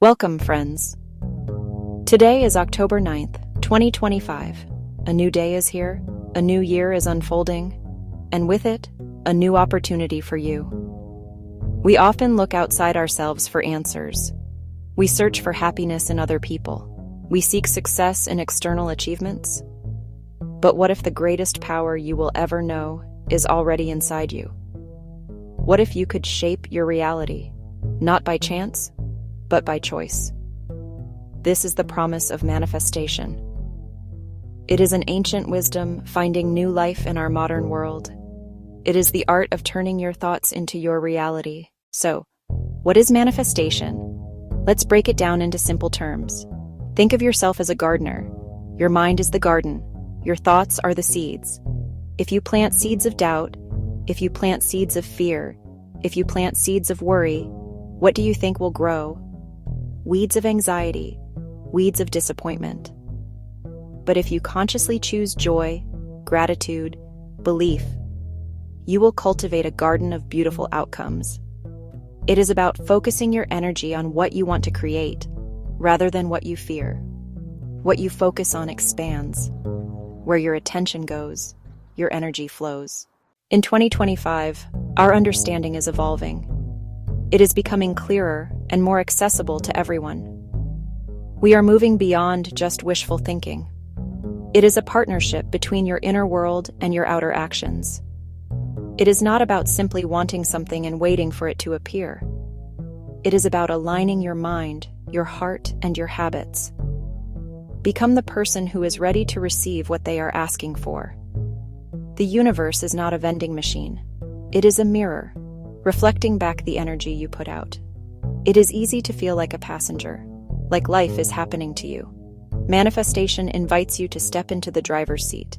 Welcome, friends. Today is October 9th, 2025. A new day is here, a new year is unfolding, and with it, a new opportunity for you. We often look outside ourselves for answers. We search for happiness in other people. We seek success in external achievements. But what if the greatest power you will ever know is already inside you? What if you could shape your reality, not by chance, but by choice? This is the promise of manifestation. It is an ancient wisdom finding new life in our modern world. It is the art of turning your thoughts into your reality. So, what is manifestation? Let's break it down into simple terms. Think of yourself as a gardener. Your mind is the garden. Your thoughts are the seeds. If you plant seeds of doubt, if you plant seeds of fear, if you plant seeds of worry, what do you think will grow? Weeds of anxiety, weeds of disappointment. But if you consciously choose joy, gratitude, belief, you will cultivate a garden of beautiful outcomes. It is about focusing your energy on what you want to create, rather than what you fear. What you focus on expands. Where your attention goes, your energy flows. In 2025, our understanding is evolving. It is becoming clearer and more accessible to everyone. We are moving beyond just wishful thinking. It is a partnership between your inner world and your outer actions. It is not about simply wanting something and waiting for it to appear. It is about aligning your mind, your heart, and your habits. Become the person who is ready to receive what they are asking for. The universe is not a vending machine. It is a mirror, reflecting back the energy you put out. It is easy to feel like a passenger, like life is happening to you. Manifestation invites you to step into the driver's seat.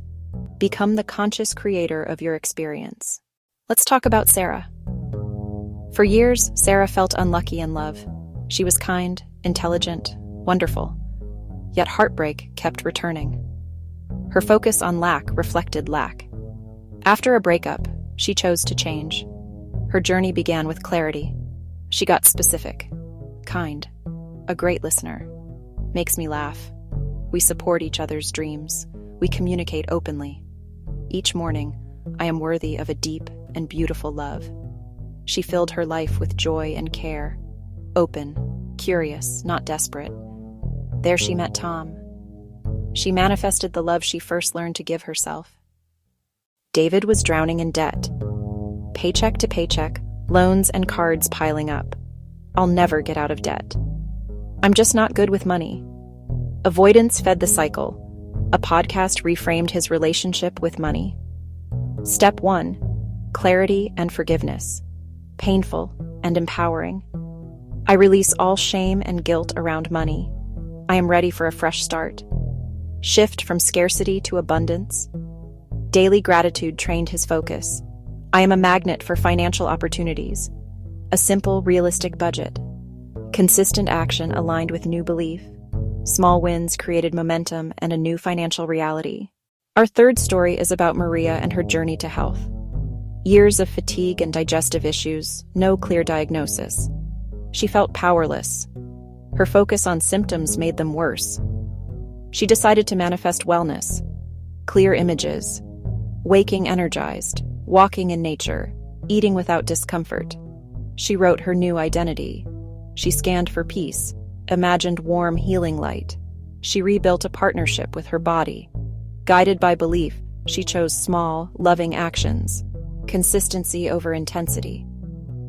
Become the conscious creator of your experience. Let's talk about Sarah. For years, Sarah felt unlucky in love. She was kind, intelligent, wonderful. Yet heartbreak kept returning. Her focus on lack reflected lack. After a breakup, she chose to change. Her journey began with clarity. She got specific, kind, a great listener, makes me laugh. We support each other's dreams. We communicate openly. Each morning, I am worthy of a deep and beautiful love. She filled her life with joy and care, open, curious, not desperate. There she met Tom. She manifested the love she first learned to give herself. David was drowning in debt. Paycheck to paycheck, loans and cards piling up. I'll never get out of debt. I'm just not good with money. Avoidance fed the cycle. A podcast reframed his relationship with money. Step 1, clarity and forgiveness. Painful and empowering. I release all shame and guilt around money. I am ready for a fresh start. Shift from scarcity to abundance. Daily gratitude trained his focus. I am a magnet for financial opportunities. A simple, realistic budget. Consistent action aligned with new belief. Small wins created momentum and a new financial reality. Our third story is about Maria and her journey to health. Years of fatigue and digestive issues, no clear diagnosis. She felt powerless. Her focus on symptoms made them worse. She decided to manifest wellness. Clear images. Waking energized. Walking in nature, eating without discomfort. She wrote her new identity. She scanned for peace, imagined warm healing light. She rebuilt a partnership with her body. Guided by belief, she chose small, loving actions. Consistency over intensity.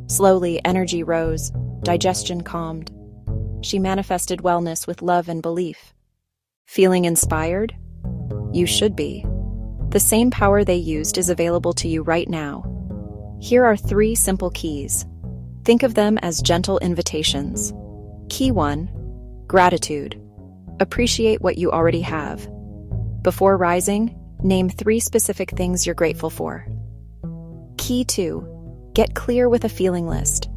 Slowly, energy rose, digestion calmed. She manifested wellness with love and belief. Feeling inspired? You should be. The same power they used is available to you right now. Here are 3 simple keys. Think of them as gentle invitations. Key 1, gratitude. Appreciate what you already have. Before rising, name 3 specific things you're grateful for. Key 2, get clear with a feeling list.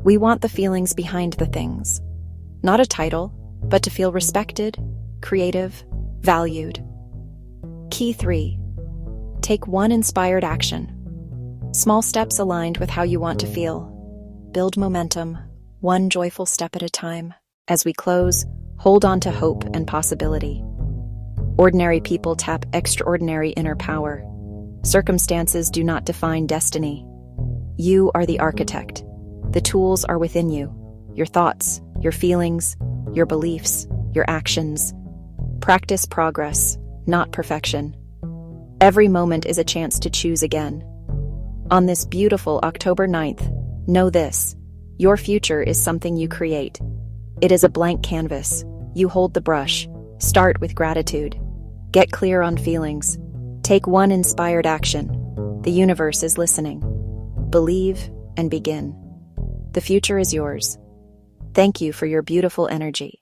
We want the feelings behind the things. Not a title, but to feel respected, creative, valued. Key 3, take 1 inspired action. Small steps aligned with how you want to feel. Build momentum, 1 joyful step at a time. As we close, hold on to hope and possibility. Ordinary people tap extraordinary inner power. Circumstances do not define destiny. You are the architect. The tools are within you. Your thoughts, your feelings, your beliefs, your actions. Practice progress, not perfection. Every moment is a chance to choose again. On this beautiful October 9th, know this: your future is something you create. It is a blank canvas. You hold the brush. Start with gratitude. Get clear on feelings. Take one inspired action. The universe is listening. Believe and begin. The future is yours. Thank you for your beautiful energy.